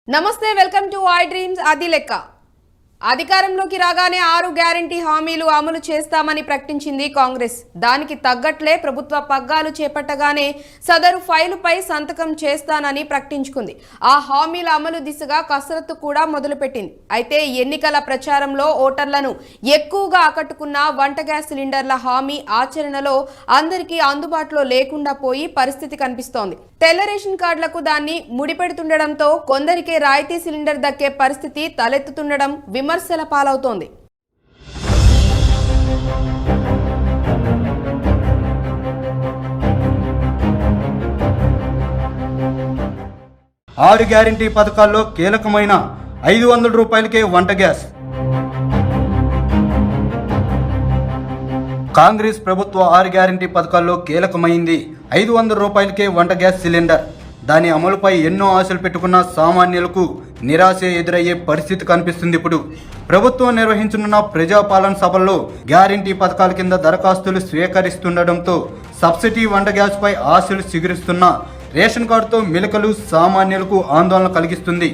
నమస్తే welcome to I dreams ఆది లెక్క అధికారంలోకి రాగానే 6 గ్యారెంటీ హామీలు అమలు చేస్తామని ప్రకటించింది కాంగ్రెస్. దానికి తగ్గట్లే ప్రభుత్వ పగ్గాలు చేపట్టగానే సదరు ఫైలుపై సంతకం చేస్తానని ప్రకటించుకుంది. ఆ హామీల అమలు దిశగా కసరత్తు కూడా మొదలుపెట్టింది. అయితే ఎన్నికల ప్రచారంలో ఓటర్లను ఎక్కువగా ఆకట్టుకున్న వంట గ్యాస్ సిలిండర్ల హామీ ఆచరణలో అందరికీ అందుబాటులో లేకుండా పోయి పరిస్థితి కనిపిస్తోంది. తెల్ల రేషన్ కార్డులకు దాన్ని ముడిపెడుతుండడంతో కొందరికే రాయితీ సిలిండర్ దక్కే పరిస్థితి తలెత్తుతుండడం విమర్శల పాలవుతోంది. ఆరు గ్యారెంటీ పథకాల్లో కీలకమైన 500 రూపాయలకే వంట గ్యాస్. కాంగ్రెస్ ప్రభుత్వ 6 గ్యారెంటీ పథకాల్లో కీలకమైంది 500 రూపాయలకే వంట గ్యాస్ సిలిండర్. దాని అమలుపై ఎన్నో ఆశలు పెట్టుకున్న సామాన్యులకు నిరాశ ఎదురయ్యే పరిస్థితి కనిపిస్తుంది. ఇప్పుడు ప్రభుత్వం నిర్వహించనున్న ప్రజాపాలన సభల్లో గ్యారెంటీ పథకాల కింద దరఖాస్తులు స్వీకరిస్తుండటంతో సబ్సిడీ వంట గ్యాస్ పై ఆశలు చిగురిస్తున్న రేషన్ కార్డుతో మిలకలు సామాన్యులకు ఆందోళన కలిగిస్తుంది.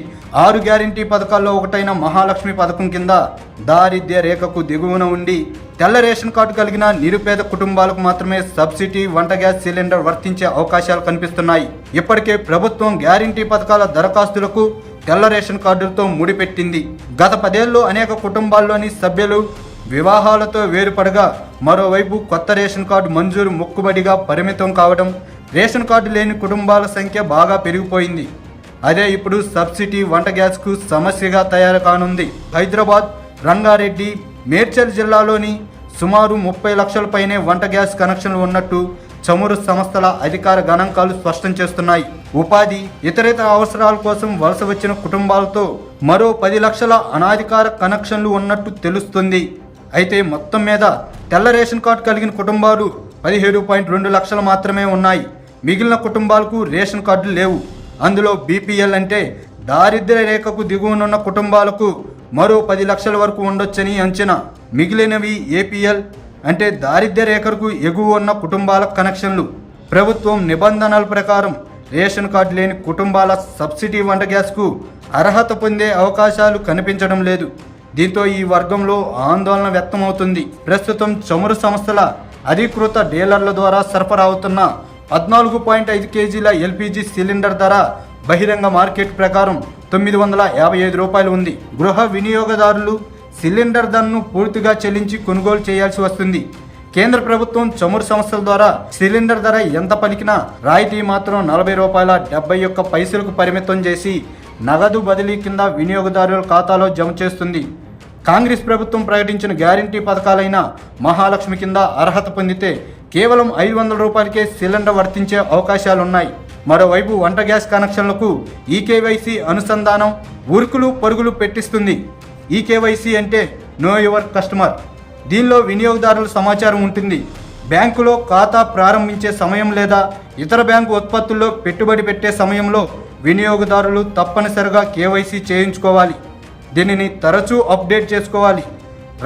6 గ్యారెంటీ పథకాల్లో ఒకటైన మహాలక్ష్మి పథకం కింద దారిద్ర్య రేఖకు దిగువన ఉండి తెల్ల రేషన్ కార్డు కలిగిన నిరుపేద కుటుంబాలకు మాత్రమే సబ్సిడీ వంట గ్యాస్ సిలిండర్ వర్తించే అవకాశాలు కనిపిస్తున్నాయి. ఇప్పటికే ప్రభుత్వం గ్యారెంటీ పథకాల దరఖాస్తులకు తెల్ల రేషన్ కార్డులతో ముడిపెట్టింది. గత 10 ఏళ్లలో అనేక కుటుంబాల్లోని సభ్యులు వివాహాలతో వేరుపడగా మరోవైపు కొత్త రేషన్ కార్డు మంజూరు మొక్కుబడిగా పరిమితం కావడం, రేషన్ కార్డు లేని కుటుంబాల సంఖ్య బాగా పెరిగిపోయింది. అదే ఇప్పుడు సబ్సిడీ వంట గ్యాస్కు సమస్యగా తయారు కానుంది. హైదరాబాద్, రంగారెడ్డి, మేడ్చల్ జిల్లాలోని సుమారు 30 లక్షల పైనే వంట గ్యాస్ కనెక్షన్లు ఉన్నట్టు చమురు సంస్థల అధికార గణాంకాలు స్పష్టం చేస్తున్నాయి. ఉపాధి, ఇతరేతర అవసరాల కోసం వలస వచ్చిన కుటుంబాలతో మరో 10 లక్షల అనాధికార కనెక్షన్లు ఉన్నట్టు తెలుస్తుంది. అయితే మొత్తం మీద తెల్ల రేషన్ కార్డు కలిగిన కుటుంబాలు 17.2 లక్షలు మాత్రమే ఉన్నాయి. మిగిలిన కుటుంబాలకు రేషన్ కార్డులు లేవు. అందులో బీపీఎల్ అంటే దారిద్ర్య రేఖకు దిగువనున్న కుటుంబాలకు మరో 10 లక్షల వరకు ఉండొచ్చని అంచనా. మిగిలినవి ఏపీఎల్ అంటే దారిద్ర్య రేఖకు ఎగువ ఉన్న కుటుంబాల కనెక్షన్లు. ప్రభుత్వం నిబంధనల ప్రకారం రేషన్ కార్డు లేని కుటుంబాల సబ్సిడీ వంట గ్యాస్కు అర్హత పొందే అవకాశాలు కనిపించడం లేదు. దీంతో ఈ వర్గంలో ఆందోళన వ్యక్తమవుతుంది. ప్రస్తుతం చమురు సంస్థల అధికృత డీలర్ల ద్వారా సరఫరా అవుతున్న 14.5 కేజీల ఎల్పీజీ సిలిండర్ ధర బహిరంగ మార్కెట్ ప్రకారం 955 రూపాయలు ఉంది. గృహ వినియోగదారులు సిలిండర్ ధరను పూర్తిగా చెల్లించి కొనుగోలు చేయాల్సి వస్తుంది. కేంద్ర ప్రభుత్వం చమురు సంస్థల ద్వారా సిలిండర్ ధర ఎంత పలికినా రాయితీ మాత్రం 40 రూపాయల 71 పైసలకు పరిమితం చేసి నగదు బదిలీ కింద వినియోగదారుల ఖాతాలో జమ చేస్తుంది. కాంగ్రెస్ ప్రభుత్వం ప్రకటించిన గ్యారంటీ పథకాలైన మహాలక్ష్మి కింద అర్హత పొందితే కేవలం 500 రూపాయలకే సిలిండర్ వర్తించే అవకాశాలున్నాయి. మరోవైపు వంట గ్యాస్ కనెక్షన్లకు ఈకేవైసీ అనుసంధానం ఉరుకులు పరుగులు పెట్టిస్తుంది. ఈకేవైసీ అంటే నో యువర్ కస్టమర్. దీనిలో వినియోగదారుల సమాచారం ఉంటుంది. బ్యాంకులో ఖాతా ప్రారంభించే సమయం లేదా ఇతర బ్యాంకు ఉత్పత్తుల్లో పెట్టుబడి పెట్టే సమయంలో వినియోగదారులు తప్పనిసరిగా కేవైసీ చేయించుకోవాలి. దీనిని తరచూ అప్డేట్ చేసుకోవాలి.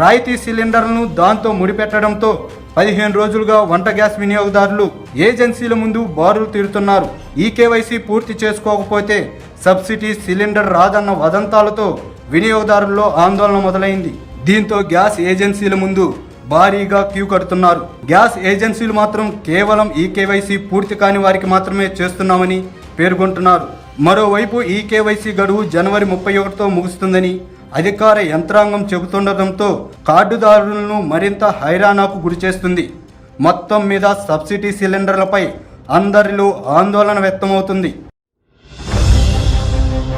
రాయితీ సిలిండర్లను దాంతో ముడిపెట్టడంతో 15 రోజులుగా వంట గ్యాస్ వినియోగదారులు ఏజెన్సీల ముందు బారులు తీరుతున్నారు. ఈ కేవైసీ పూర్తి చేసుకోకపోతే సబ్సిడీ సిలిండర్ రాదన్న వదంతాలతో వినియోగదారుల్లో ఆందోళన మొదలైంది. దీంతో గ్యాస్ ఏజెన్సీల ముందు భారీగా క్యూ కడుతున్నారు. గ్యాస్ ఏజెన్సీలు మాత్రం కేవలం ఈ కేవైసీ పూర్తి కాని వారికి మాత్రమే చేస్తున్నామని పేర్కొంటున్నారు. మరోవైపు ఈ కేవైసీ గడువు జనవరి 31తో ముగుస్తుందని అధికార యంత్రాంగం చెబుతుండటంతో కార్డుదారులను మరింత హైరాణాకు గురిచేస్తుంది. మొత్తం మీద సబ్సిడీ సిలిండర్లపై అందరిలో ఆందోళన వ్యక్తమవుతుంది.